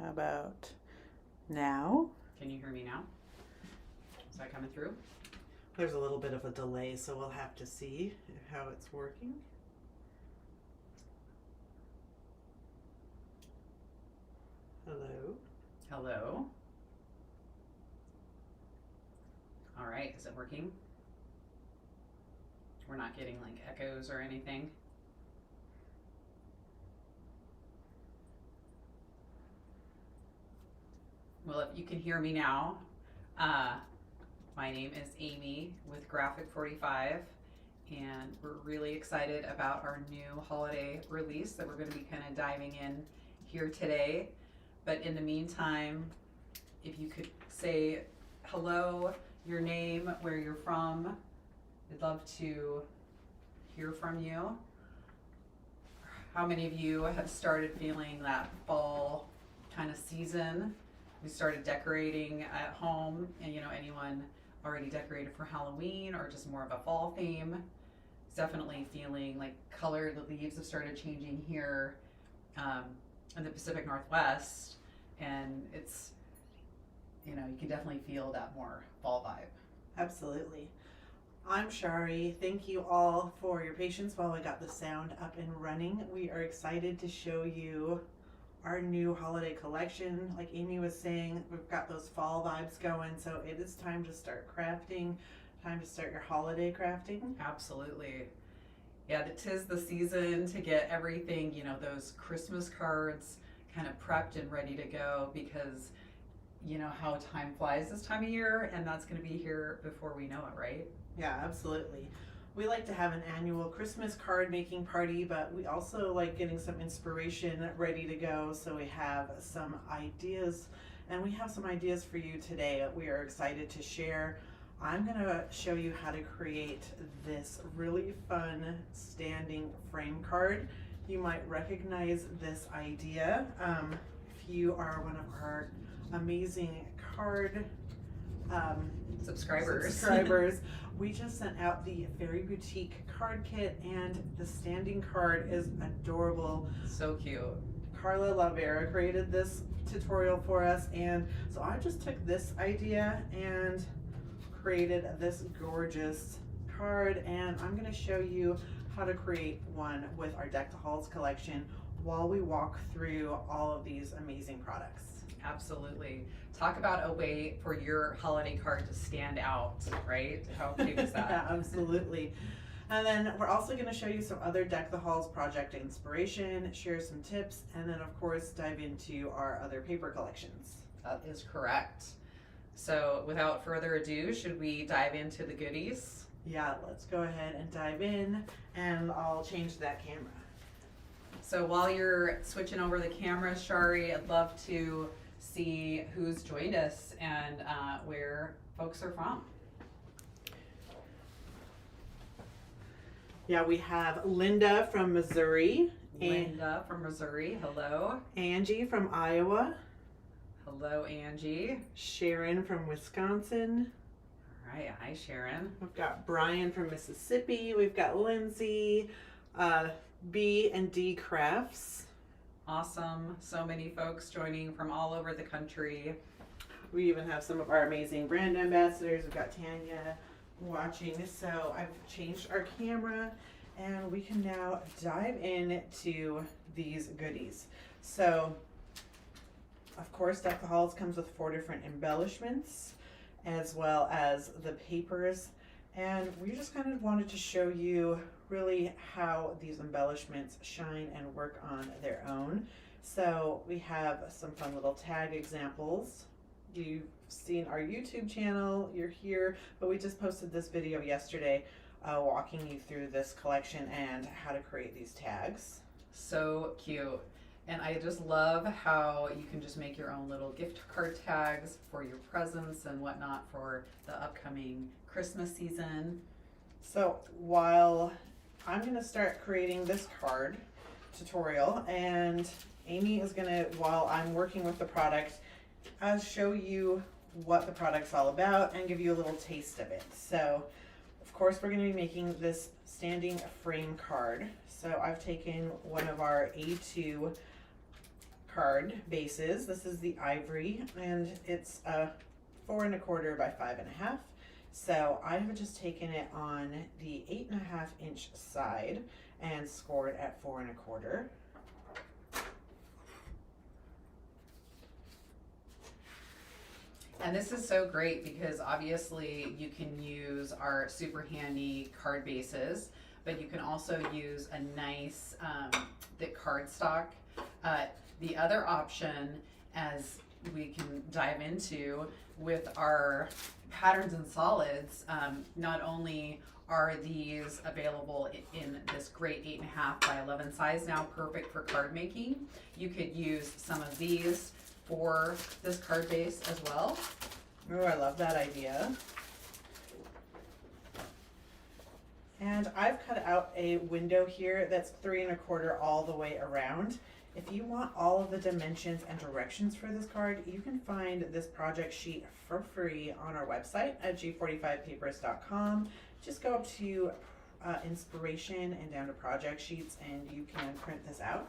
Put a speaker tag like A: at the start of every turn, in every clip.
A: How about now?
B: Can you hear me now? Is that coming through?
A: There's a little bit of a delay, so we'll have to see how it's working. Hello.
B: Hello. All right, is it working? We're not getting like echoes or anything. Well, if you can hear me now, my name is Aimee with Graphic 45, and we're really excited about our new holiday release that we're going to be kind of diving in here today. But in the meantime, if you could say hello, your name, where you're from, we'd love to hear from you. How many of you have started feeling that fall kind of season? We started decorating at home, and anyone already decorated for Halloween or just more of a fall theme. It's definitely feeling like color. The leaves have started changing here in the Pacific Northwest, and it's, you can definitely feel that more fall vibe.
A: Absolutely. I'm Charee. Thank you all for your patience while I got the sound up and running. We are excited to show you our new holiday collection. Like Aimee was saying, we've got those fall vibes going, so it is time to start crafting, time to start your holiday crafting.
B: Absolutely. Yeah, it is the season to get everything, those Christmas cards kind of prepped and ready to go, because you know how time flies this time of year, and that's going to be here before we know it, right?
A: Yeah, absolutely. We like to have an annual Christmas card making party, but we also like getting some inspiration ready to go. So we have some ideas, and we have some ideas for you today that we are excited to share. I'm going to show you how to create this really fun standing frame card. You might recognize this idea if you are one of our amazing card subscribers. We just sent out the Fairy Boutique card kit, and the standing card is adorable.
B: So cute.
A: Carla Lavera created this tutorial for us, and so I just took this idea and created this gorgeous card, and I'm going to show you how to create one with our Deck the Halls collection while we walk through all of these amazing products.
B: Absolutely. Talk about a way for your holiday card to stand out, right? How cute is that?
A: Yeah, absolutely. And then we're also going to show you some other Deck the Halls project inspiration, share some tips, and then of course dive into our other paper collections.
B: That is correct. So without further ado, should we dive into the goodies?
A: Yeah, let's go ahead and dive in, and I'll change that camera.
B: So while you're switching over the camera, Charee, I'd love to see who's joined us and where folks are from.
A: Yeah, we have Linda from Missouri.
B: Linda from Missouri, hello.
A: Angie from Iowa.
B: Hello, Angie.
A: Sharon from Wisconsin.
B: All right, hi, Sharon.
A: We've got Brian from Mississippi. We've got Lindsay, B and D Crafts.
B: Awesome. So many folks joining from all over the country.
A: We even have some of our amazing brand ambassadors. We've got Tanya watching. So I've changed our camera, and we can now dive into these goodies. So of course, Deck the Halls comes with 4 different embellishments as well as the papers, and we just kind of wanted to show you really how these embellishments shine and work on their own. So we have some fun little tag examples. You've seen our YouTube channel, you're here, but we just posted this video yesterday walking you through this collection and how to create these tags.
B: So cute. And I just love how you can just make your own little gift card tags for your presents and whatnot for the upcoming Christmas season.
A: So while I'm going to start creating this card tutorial, and Aimee is going to, while I'm working with the product, show you what the product's all about and give you a little taste of it. So of course we're going to be making this standing frame card. So I've taken one of our A2 card bases. This is the ivory, and it's 4 1/4 by 5 1/2. So I have just taken it on the 8.5 inch side and scored at 4 1/4.
B: And this is so great because obviously you can use our super handy card bases, but you can also use a nice thick cardstock. The other option, as we can dive into with our patterns and solids, not only are these available in this great 8.5 by 11 size now, perfect for card making. You could use some of these for this card base as well.
A: Oh, I love that idea. And I've cut out a window here that's 3 1/4 all the way around. If you want all of the dimensions and directions for this card, you can find this project sheet for free on our website at g45papers.com. Just go up to inspiration and down to project sheets, and you can print this out.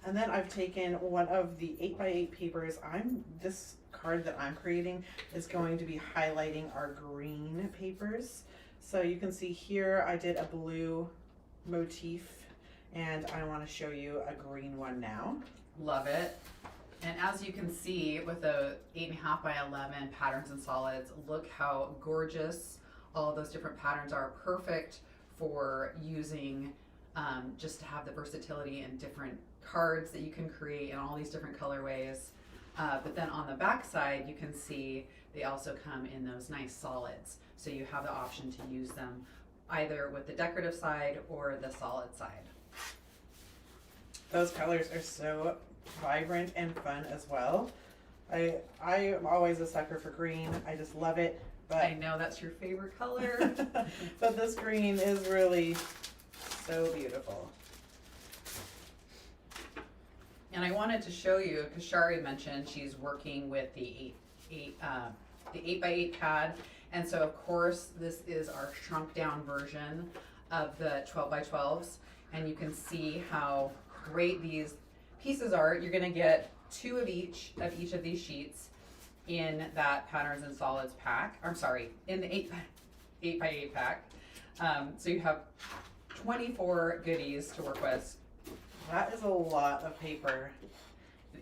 A: And then I've taken one of the 8x8 papers. This card that I'm creating is going to be highlighting our green papers. So you can see here I did a blue motif, and I want to show you a green one now.
B: Love it. And as you can see with the 8.5 by 11 patterns and solids, look how gorgeous all of those different patterns are. Perfect for using just to have the versatility and different cards that you can create in all these different colorways. But then on the back side, you can see they also come in those nice solids. So you have the option to use them either with the decorative side or the solid side.
A: Those colors are so vibrant and fun as well. I am always a sucker for green. I just love it. But
B: I know that's your favorite color.
A: but this green is really so beautiful.
B: And I wanted to show you, because Charee mentioned she's working with the 8x8 pad. And so of course this is our shrunk down version of the 12x12s. And you can see how great these pieces are. You're gonna get 2 of each of these sheets in that patterns and solids pack. I'm sorry, in the 8x8 pack. So you have 24 goodies to work with.
A: That is a lot of paper.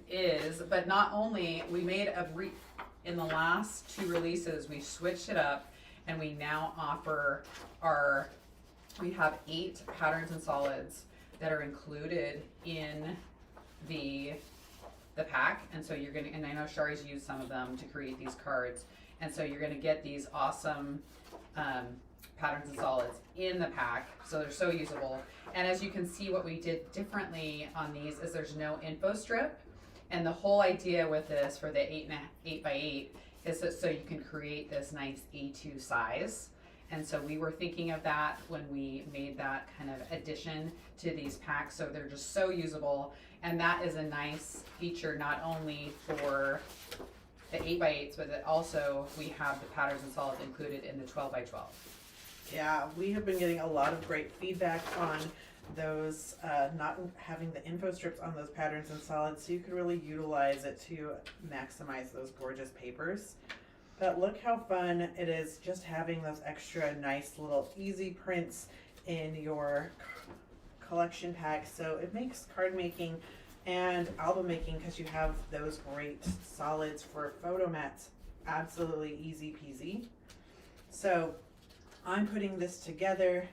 B: It is, but not only, we made in the last 2 releases, we switched it up, and we now offer we have 8 patterns and solids that are included in the pack. And so you're gonna, and I know Sharee's used some of them to create these cards, and so you're gonna get these awesome patterns and solids in the pack, so they're so usable. And as you can see, what we did differently on these is there's no info strip, and the whole idea with this for the 8x8 is that so you can create this nice A2 size. And so we were thinking of that when we made that kind of addition to these packs, so they're just so usable. And that is a nice feature not only for the 8x8s, but that also we have the patterns and solids included in the 12x12.
A: Yeah, we have been getting a lot of great feedback on those not having the info strips on those patterns and solids, so you could really utilize it to maximize those gorgeous papers. But look how fun it is just having those extra nice little easy prints in your collection pack. So it makes card making and album making, because you have those great solids for photo mats, absolutely easy peasy. So I'm putting this together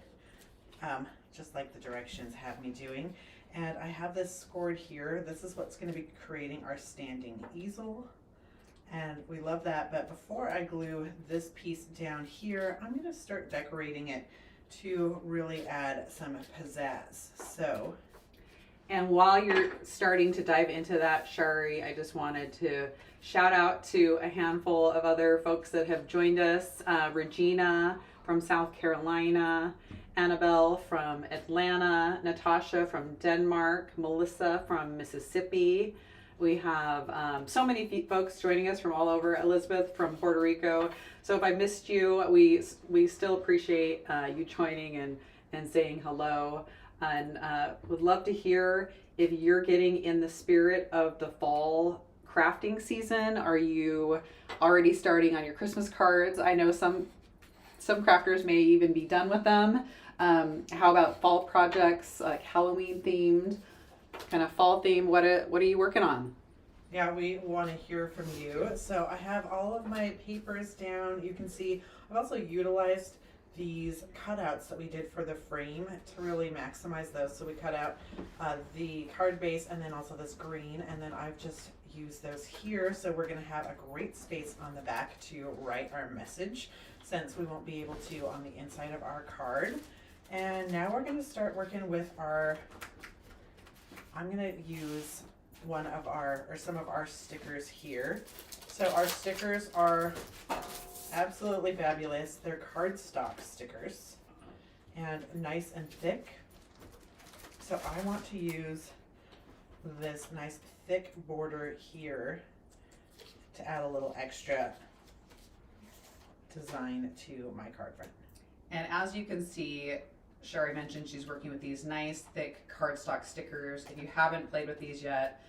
A: just like the directions have me doing, and I have this scored here. This is what's going to be creating our standing easel, and we love that. But before I glue this piece down here, I'm going to start decorating it to really add some pizzazz. So,
C: and while you're starting to dive into that, Charee, I just wanted to shout out to a handful of other folks that have joined us. Regina from South Carolina, Annabelle from Atlanta, Natasha from Denmark, Melissa from Mississippi. We have so many folks joining us from all over. Elizabeth from Puerto Rico. So if I missed you, we still appreciate you joining and saying hello. and would love to hear if you're getting in the spirit of the fall crafting season. Are you already starting on your Christmas cards? I know some crafters may even be done with them. How about fall projects, like Halloween themed, kind of fall theme? What are you working on?
A: Yeah, we want to hear from you. So I have all of my papers down. You can see I've also utilized these cutouts that we did for the frame to really maximize those. So we cut out the card base and then also this green, and then I've just used those here. So we're going to have a great space on the back to write our message, since we won't be able to on the inside of our card. And now we're going to start working with I'm going to use some of our stickers here. So our stickers are absolutely fabulous. They're cardstock stickers and nice and thick. So I want to use this nice thick border here to add a little extra design to my card front.
B: And as you can see, Charee mentioned she's working with these nice thick cardstock stickers. If you haven't played with these yet,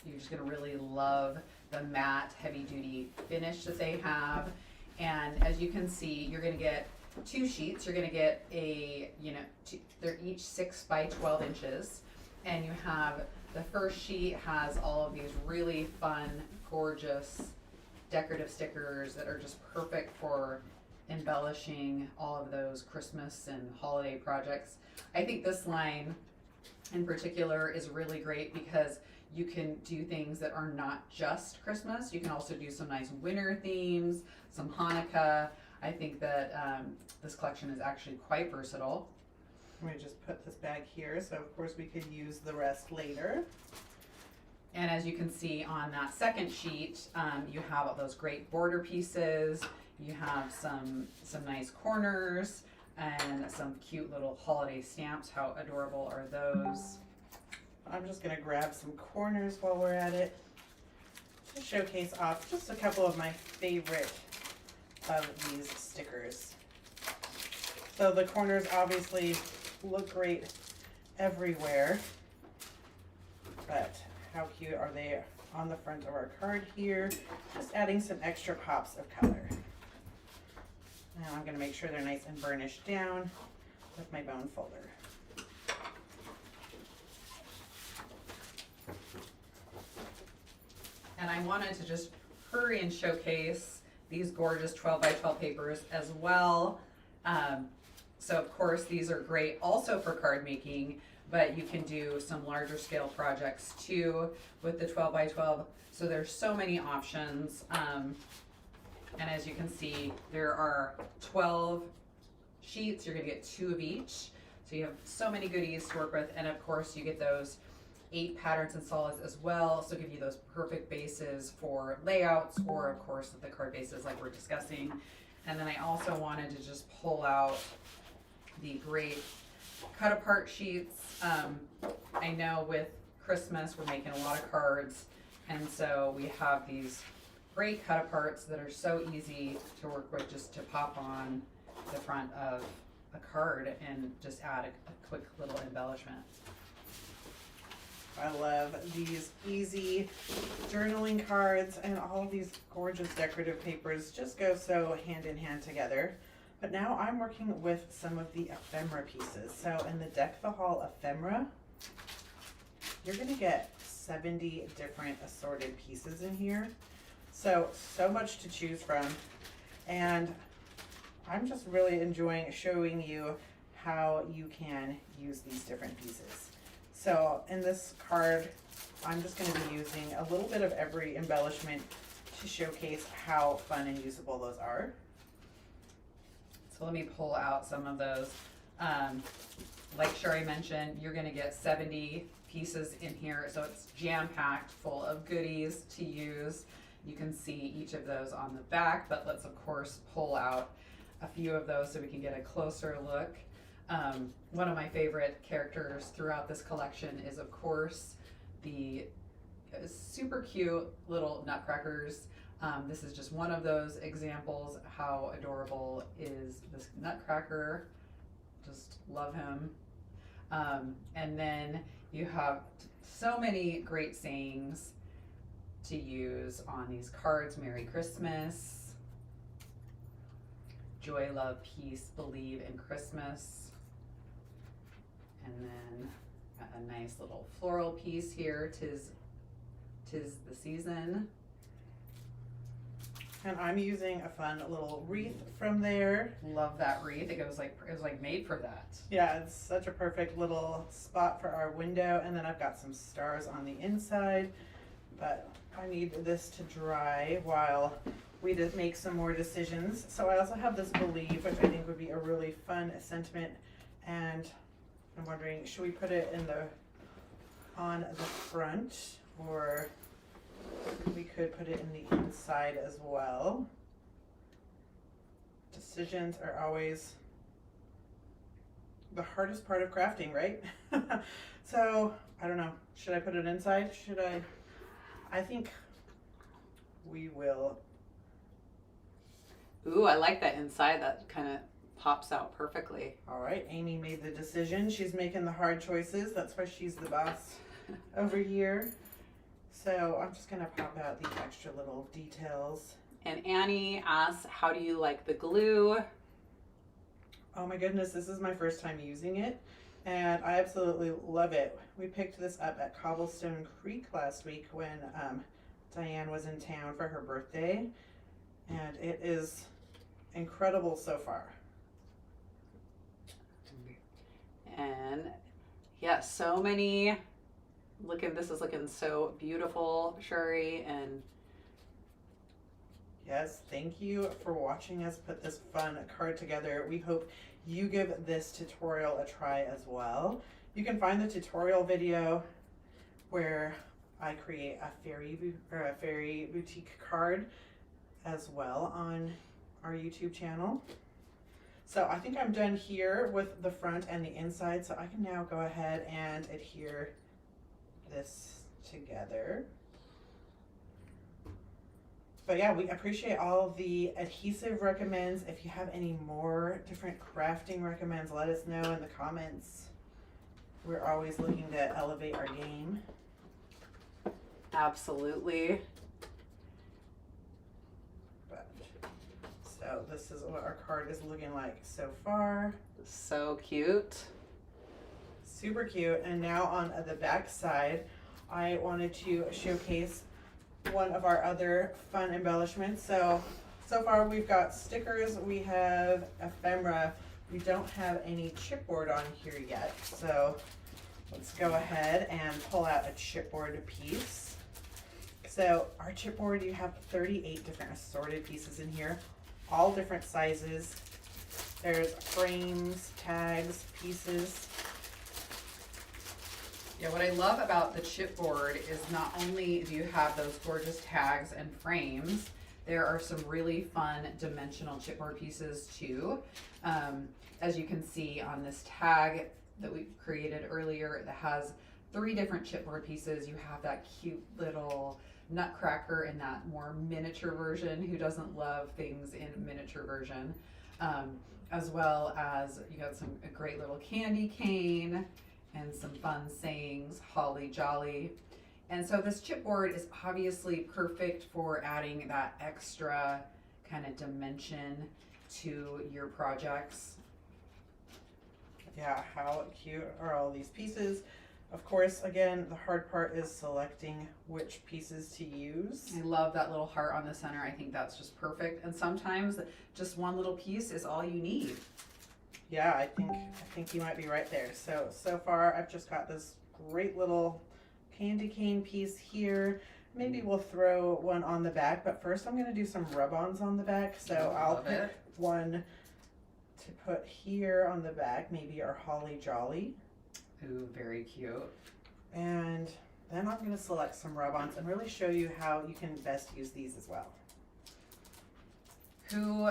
B: you're just gonna really love the matte heavy duty finish that they have. And as you can see, you're gonna get 2 sheets. You're gonna get they're each 6 by 12 inches. And you have, the first sheet has all of these really fun, gorgeous, decorative stickers that are just perfect for embellishing all of those Christmas and holiday projects. I think this line in particular is really great because you can do things that are not just Christmas. You can also do some nice winter themes, some Hanukkah. I think that this collection is actually quite versatile.
A: I'm going to just put this bag here, so of course we could use the rest later.
B: And as you can see on that second sheet, you have all those great border pieces. You have some nice corners and some cute little holiday stamps. How adorable are those?
A: I'm just going to grab some corners while we're at it to showcase off just a couple of my favorite of these stickers. So the corners obviously look great everywhere, but how cute are they on the front of our card here? Just adding some extra pops of color. Now I'm going to make sure they're nice and burnished down with my bone folder.
B: And I wanted to just hurry and showcase these gorgeous 12 by 12 papers as well. So of course these are great also for card making, but you can do some larger scale projects too with the 12 by 12. So there's so many options. And as you can see, there are 12 sheets. You're gonna get 2 of each. So you have so many goodies to work with. And of course you get those 8 patterns and solids as well. So give you those perfect bases for layouts, or of course the card bases like we're discussing. And then I also wanted to just pull out the great cut apart sheets. I know with Christmas we're making a lot of cards, and so we have these great cut aparts that are so easy to work with, just to pop on the front of a card and just add a quick little embellishment.
A: I love these easy journaling cards, and all of these gorgeous decorative papers just go so hand in hand together. But now I'm working with some of the ephemera pieces. So in the Deck the Hall ephemera, you're gonna get 70 different assorted pieces in here. So much to choose from. And I'm just really enjoying showing you how you can use these different pieces. So in this card, I'm just going to be using a little bit of every embellishment to showcase how fun and usable those are.
B: So let me pull out some of those. Like Charee mentioned, you're going to get 70 pieces in here, so it's jam-packed full of goodies to use. You can see each of those on the back, but let's of course pull out a few of those so we can get a closer look. One of my favorite characters throughout this collection is of course the super cute little nutcrackers. This is just one of those examples. How adorable is this nutcracker? Just love him. And then you have so many great sayings to use on these cards. Merry Christmas, joy, love, peace, believe in Christmas. And then a nice little floral piece here, tis the season.
A: And I'm using a fun little wreath from there.
B: Love that wreath. It was like made for that.
A: Yeah, it's such a perfect little spot for our window. And then I've got some stars on the inside, but I need this to dry while we just make some more decisions. So I also have this believe, which I think would be a really fun sentiment. And I'm wondering, should we put it on the front, or we could put it in the inside as well. Decisions are always the hardest part of crafting, right? So I don't know. Should I put it inside? I think we will.
C: Ooh, I like that inside. That kind of pops out perfectly.
A: All right, Aimee made the decision. She's making the hard choices. That's why she's the boss over here. So I'm just gonna pop out these extra little details.
C: And Annie asks, how do you like the glue?
A: Oh my goodness, this is my first time using it, and I absolutely love it. We picked this up at Cobblestone Creek last week when Diane was in town for her birthday, and it is incredible so far.
C: And yeah, so many. This is looking so beautiful, Charee, and
A: Yes, thank you for watching us put this fun card together. We hope you give this tutorial a try as well. You can find the tutorial video where I create a fairy boutique card as well on our YouTube channel. So I think I'm done here with the front and the inside, so I can now go ahead and adhere this together. But yeah, we appreciate all the adhesive recommends. If you have any more different crafting recommends, let us know in the comments. We're always looking to elevate our game.
C: absolutely.
A: But, so this is what our card is looking like so far.
C: So cute.
A: Super cute. And now on the back side, I wanted to showcase one of our other fun embellishments. So far we've got stickers, we have ephemera. We don't have any chipboard on here yet. So let's go ahead and pull out a chipboard piece. So our chipboard, you have 38 different assorted pieces in here, all different sizes. There's frames, tags, pieces.
B: Yeah, what I love about the chipboard is not only do you have those gorgeous tags and frames, there are some really fun dimensional chipboard pieces too. As you can see on this tag that we created earlier, that has 3 different chipboard pieces. You have that cute little nutcracker in that more miniature version. Who doesn't love things in miniature version? As well as you got a great little candy cane and some fun sayings, holly jolly. And so this chipboard is obviously perfect for adding that extra kind of dimension to your projects.
A: Yeah, how cute are all these pieces? Of course, again, the hard part is selecting which pieces to use.
B: I love that little heart on the center. I think that's just perfect. And sometimes just one little piece is all you need.
A: Yeah, I think you might be right there. So far I've just got this great little candy cane piece here. Maybe we'll throw one on the back, but first I'm gonna do some rub-ons on the back. So I'll pick one to put here on the back, maybe our holly jolly.
B: Ooh, very cute.
A: And then I'm gonna select some rub-ons and really show you how you can best use these as well.
B: Who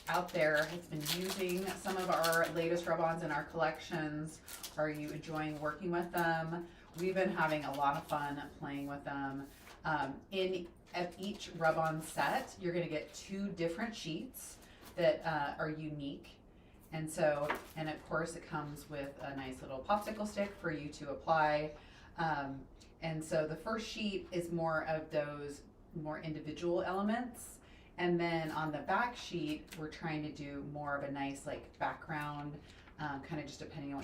B: out there has been using some of our latest rub-ons in our collections? Are you enjoying working with them? We've been having a lot of fun playing with them. At each rub-on set, you're going to get 2 different sheets that are unique, And of course it comes with a nice little popsicle stick for you to apply. And so the first sheet is more of those more individual elements. And then on the back sheet, we're trying to do more of a nice like background, kind of just depending on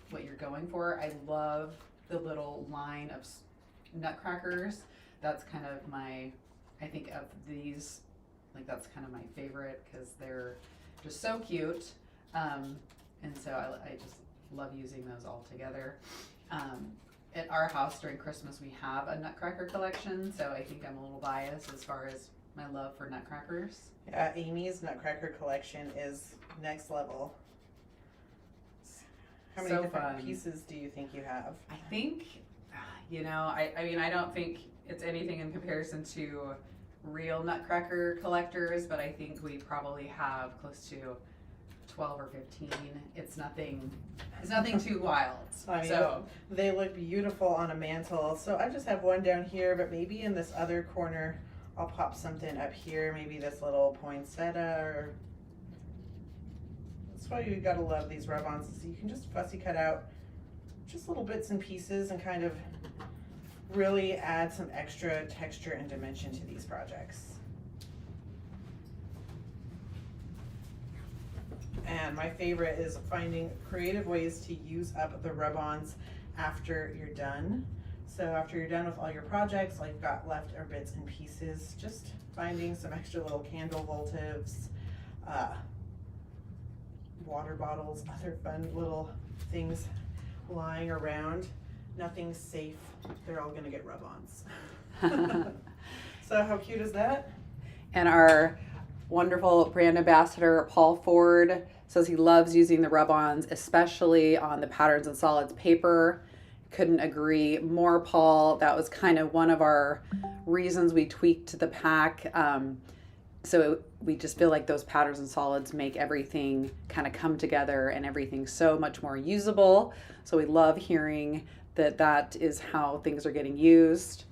B: what you're going for. I love the little line of nutcrackers. That's kind of I think of these, like that's kind of my favorite because they're just so cute. And so I just love using those all together. At our house during Christmas, we have a nutcracker collection, so I think I'm a little biased as far as my love for nutcrackers.
A: Yeah, Aimee's nutcracker collection is next level. How many different pieces do you think you have?
B: I think, I mean, I don't think it's anything in comparison to real nutcracker collectors, but I think we probably have close to 12 or 15. It's nothing too wild.
A: I mean,
B: so
A: they look beautiful on a mantle. So I just have one down here, but maybe in this other corner, I'll pop something up here. Maybe this little poinsettia or. That's why you gotta love these rub-ons. So you can just fussy cut out just little bits and pieces and kind of really add some extra texture and dimension to these projects. And my favorite is finding creative ways to use up the rub-ons after you're done. So after you're done with all your projects, all you've got left are bits and pieces, just finding some extra little candle votives, water bottles, other fun little things lying around. Nothing's safe. They're all gonna get rub-ons. So how cute is that?
C: And our wonderful brand ambassador, Paul Ford, says he loves using the rub-ons, especially on the patterns and solids paper. Couldn't agree more, Paul. That was kind of one of our reasons we tweaked the pack. So we just feel like those patterns and solids make everything kind of come together and everything so much more usable. So we love hearing that is how things are getting used.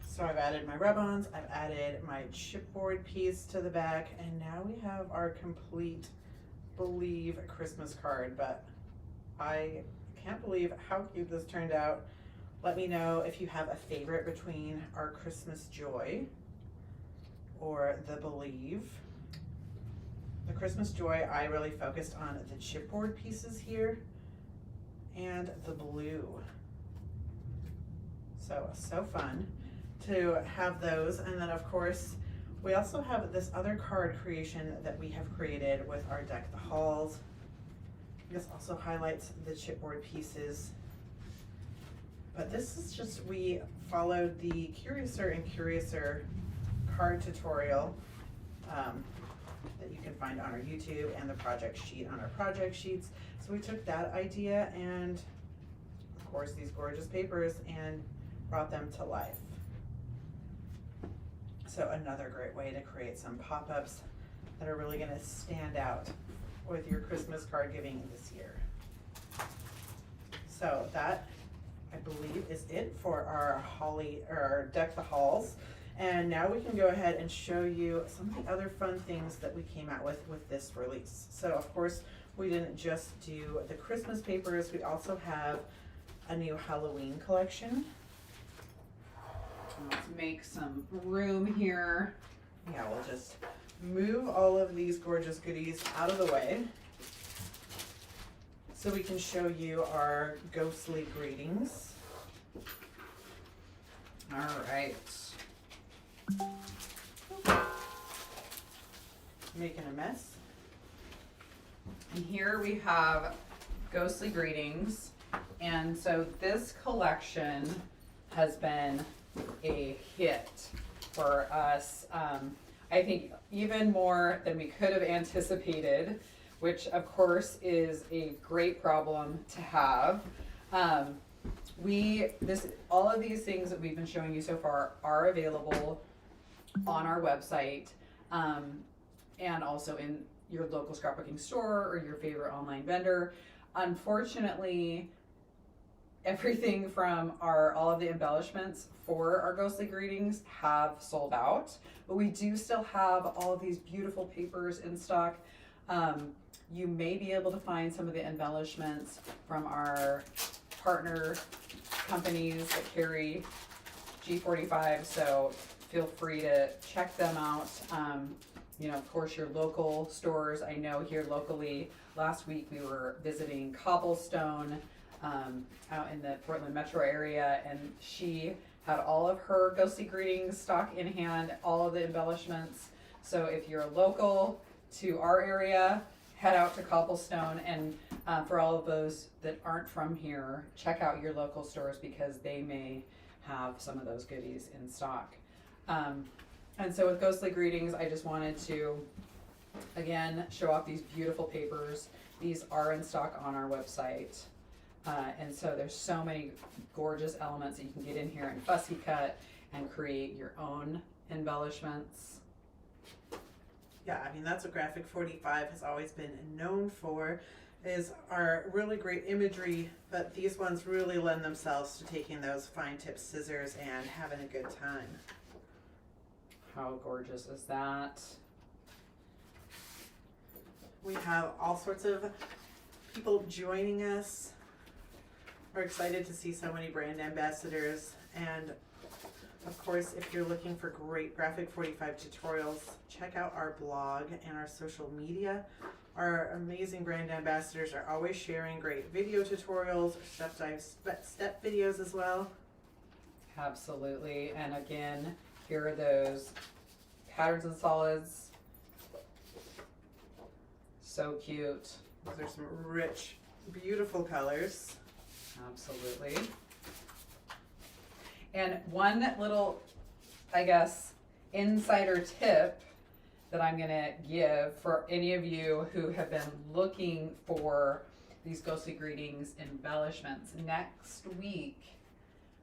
A: So I've added my rub-ons, I've added my chipboard piece to the back, and now we have our complete Believe Christmas card. But I can't believe how cute this turned out. Let me know if you have a favorite between our Christmas Joy or the Believe. The Christmas Joy, I really focused on the chipboard pieces here and the blue. So fun to have those. And then of course, we also have this other card creation that we have created with our Deck the Halls. This also highlights the chipboard pieces. But this is just, we followed the Curiouser and Curiouser card tutorial that you can find on our YouTube and the project sheet on our project sheets. So we took that idea and of course these gorgeous papers and brought them to life. So another great way to create some pop-ups that are really gonna stand out with your Christmas card giving this year. So that, I believe, is it for our our Deck the Halls. And now we can go ahead and show you some of the other fun things that we came out with this release. So of course, we didn't just do the Christmas papers, we also have a new Halloween collection.
C: Let's make some room here.
A: Yeah, we'll just move all of these gorgeous goodies out of the way so we can show you our ghostly greetings.
C: All right.
A: Making a mess.
B: And here we have Ghostly Greetings. And so this collection has been a hit for us. I think even more than we could have anticipated, which of course is a great problem to have. All of these things that we've been showing you so far are available on our website, and also in your local scrapbooking store or your favorite online vendor. Unfortunately, everything from all of the embellishments for our ghostly greetings have sold out, but we do still have all of these beautiful papers in stock. You may be able to find some of the embellishments from our partner companies that carry G45, so feel free to check them out. You know, of course, your local stores. I know here locally, last week we were visiting Cobblestone out in the Portland metro area, and she had all of her ghostly greetings stock in hand, all of the embellishments. So if you're local to our area, head out to Cobblestone, and for all of those that aren't from here, check out your local stores because they may have some of those goodies in stock. And so with Ghostly Greetings, I just wanted to, again, show off these beautiful papers. These are in stock on our website. And so there's so many gorgeous elements that you can get in here and fussy cut and create your own embellishments.
A: Yeah, I mean, that's what Graphic 45 has always been known for, is our really great imagery, but these ones really lend themselves to taking those fine tip scissors and having a good time.
B: How gorgeous is that?
A: We have all sorts of people joining us. We're excited to see so many brand ambassadors, and of course, if you're looking for great Graphic 45 tutorials, check out our blog and our social media. Our amazing brand ambassadors are always sharing great video tutorials, step videos as well.
B: Absolutely. And again, here are those patterns and solids. So cute.
A: Those are some rich, beautiful colors.
B: Absolutely. And one little, I guess, insider tip that I'm going to give for any of you who have been looking for these Ghostly Greetings embellishments. Next week,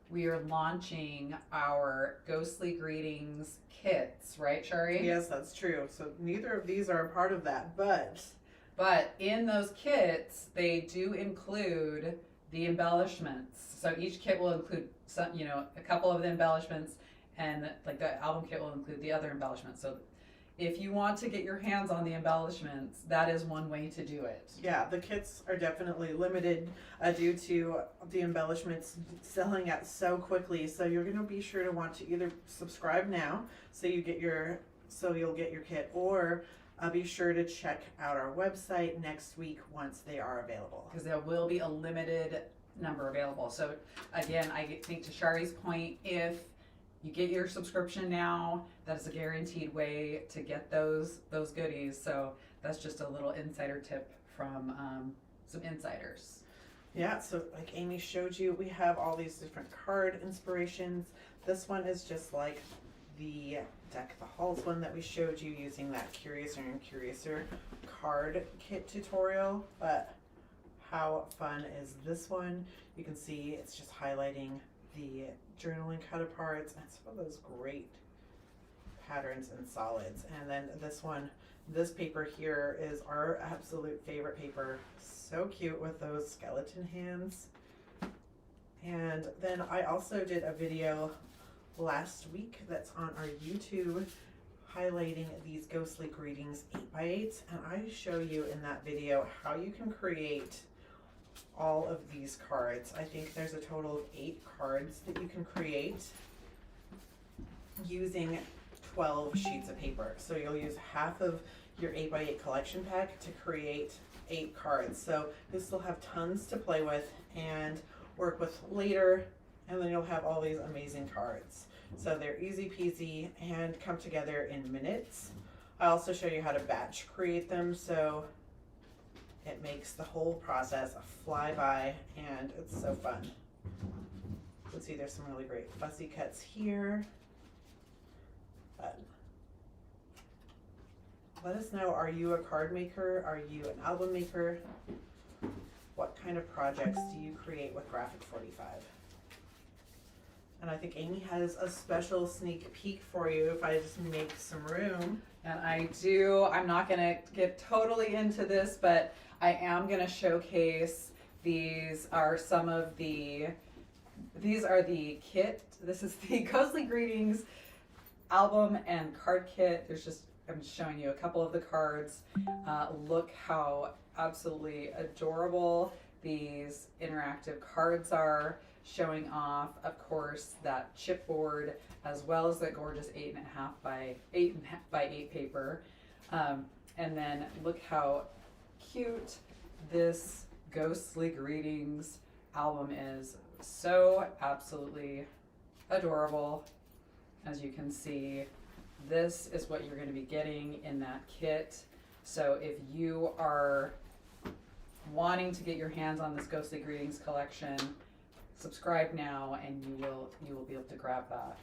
B: we are launching our Ghostly Greetings kits, right, Charee?
A: Yes, that's true. So neither of these are a part of that, but
B: in those kits, they do include the embellishments. So each kit will include some, you know, a couple of the embellishments, and like the album kit will include the other embellishments. So if you want to get your hands on the embellishments, that is one way to do it.
A: yeah, the kits are definitely limited due to the embellishments selling out so quickly. So you're going to be sure to want to either subscribe now so you'll get your kit, or be sure to check out our website next week once they are available.
B: Because there will be a limited number available. So again, I think to Shari's point, if you get your subscription now, that is a guaranteed way to get those goodies. So that's just a little insider tip from some insiders.
A: Yeah, so like Aimee showed you, we have all these different card inspirations. This one is just like the Deck the Halls one that we showed you using that Curiouser and Curiouser card kit tutorial. But how fun is this one? You can see it's just highlighting the journaling cut aparts and some of those great patterns and solids. And then this one, this paper here is our absolute favorite paper. So cute with those skeleton hands. And then I also did a video last week that's on our YouTube highlighting these Ghostly Greetings 8x8s, and I show you in that video how you can create all of these cards. I think there's a total of 8 cards that you can create using 12 sheets of paper. So you'll use half of your 8x8 collection pack to create 8 cards. So this will have tons to play with and work with later, and then you'll have all these amazing cards. So they're easy peasy and come together in minutes. I also show you how to batch create them, so it makes the whole process fly by, and it's so fun. Let's see, there's some really great fussy cuts here. But let us know, are you a card maker? Are you an album maker? What kind of projects do you create with Graphic 45? And I think Aimee has a special sneak peek for you if I just make some room.
B: And I do. I'm not going to get totally into this, but I am going to showcase These are the kit. This is the Ghostly Greetings album and card kit. I'm just showing you a couple of the cards. Look how absolutely adorable these interactive cards are, showing off, of course, that chipboard as well as the gorgeous 8.5 by 8 paper. And then look how cute this Ghostly Greetings album is. So absolutely adorable. As you can see, this is what you're going to be getting in that kit. So if you are wanting to get your hands on this Ghostly Greetings collection, subscribe now and you will be able to grab that.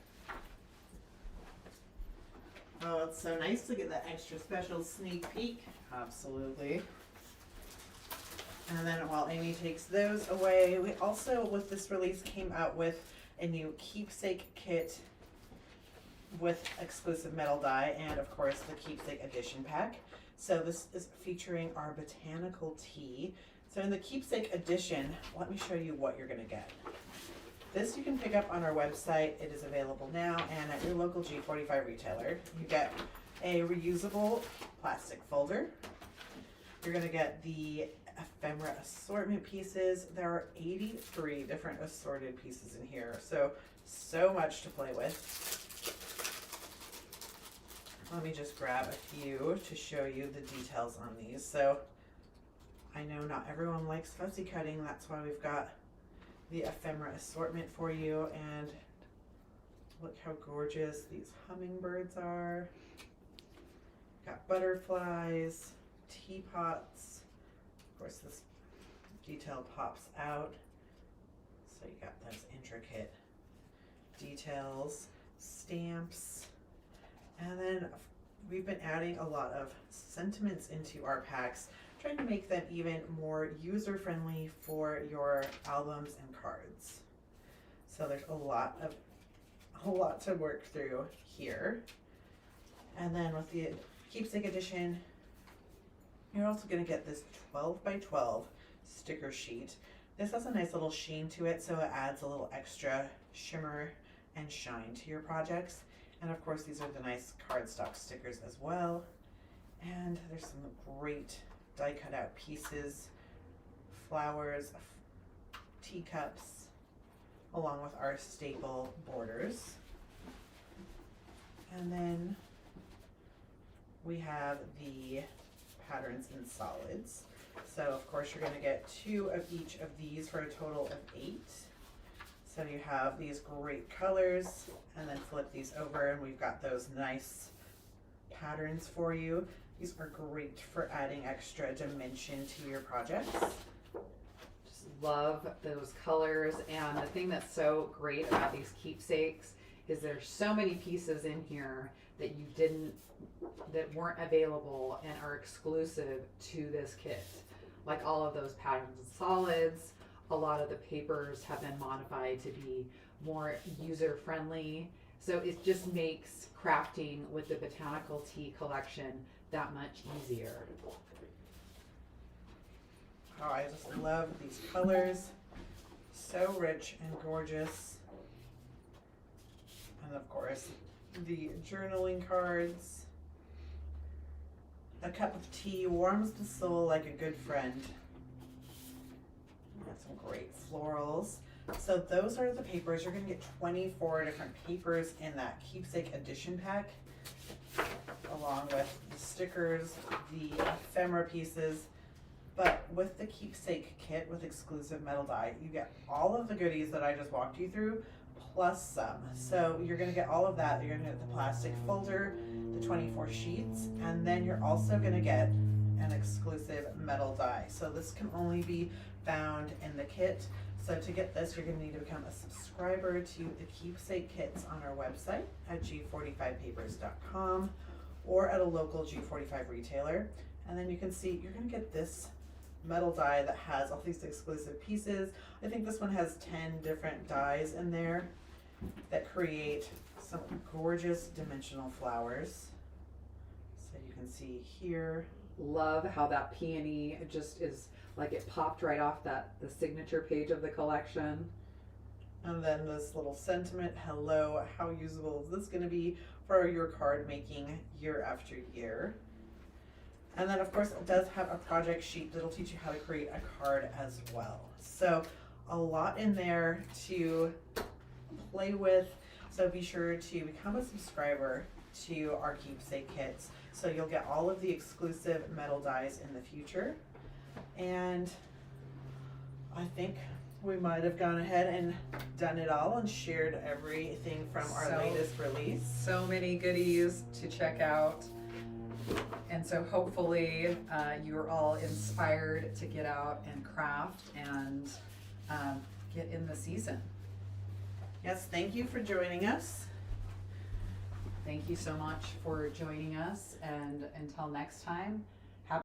A: Oh, it's so nice to get that extra special sneak peek.
B: Absolutely.
A: And then while Aimee takes those away, we also, with this release, came out with a new keepsake kit with exclusive metal die and, of course, the keepsake edition pack. So this is featuring our Botanical Tea. So in the keepsake edition, let me show you what you're going to get. This you can pick up on our website. It is available now and at your local G45 retailer. You get a reusable plastic folder. You're going to get the ephemera assortment pieces. There are 83 different assorted pieces in here. So much to play with. Let me just grab a few to show you the details on these. So I know not everyone likes fussy cutting. That's why we've got the ephemera assortment for you. And look how gorgeous these hummingbirds are. Got butterflies, teapots. Of course, this detail pops out. So you got those intricate details, stamps. And then we've been adding a lot of sentiments into our packs, trying to make them even more user-friendly for your albums and cards. So there's a lot to work through here. And then with the keepsake edition, you're also going to get this 12 by 12 sticker sheet. This has a nice little sheen to it, so it adds a little extra shimmer and shine to your projects. And of course, these are the nice cardstock stickers as well. And there's some great die cut out pieces, flowers, teacups, along with our staple borders. And then we have the patterns in solids. So of course you're going to get 2 of each of these for a total of 8. So you have these great colors, and then flip these over and we've got those nice patterns for you. These are great for adding extra dimension to your projects.
C: Just love those colors. And the thing that's so great about these keepsakes is there's so many pieces in here that that weren't available and are exclusive to this kit. Like all of those patterns and solids. A lot of the papers have been modified to be more user-friendly. So it just makes crafting with the Botanical Tea collection that much easier.
A: Oh, I just love these colors. So rich and gorgeous. And of course, the journaling cards. A cup of tea warms the soul like a good friend. Got some great florals. So those are the papers. You're going to get 24 different papers in that keepsake edition pack, along with the stickers, the ephemera pieces. But with the keepsake kit with exclusive metal die, you get all of the goodies that I just walked you through, plus some. So you're going to get all of that. You're going to get the plastic folder, the 24 sheets, and then you're also going to get an exclusive metal die. So this can only be found in the kit. So to get this, you're going to need to become a subscriber to the keepsake kits on our website at g45papers.com or at a local G45 retailer. And then you can see you're going to get this metal die that has all these exclusive pieces. I think this one has 10 different dies in there that create some gorgeous dimensional flowers. So you can see here
C: love how that peony just is like it popped right off the signature page of the collection.
A: And then this little sentiment, hello, how usable is this going to be for your card making year after year? And then of course it does have a project sheet that'll teach you how to create a card as well. So a lot in there to play with. So be sure to become a subscriber to our keepsake kits. So you'll get all of the exclusive metal dies in the future. And I think we might have gone ahead and done it all and shared everything from our latest release.
B: So many goodies to check out. And so hopefully you're all inspired to get out and craft and get in the season.
A: Yes, thank you for joining us.
B: Thank you so much for joining us, and until next time,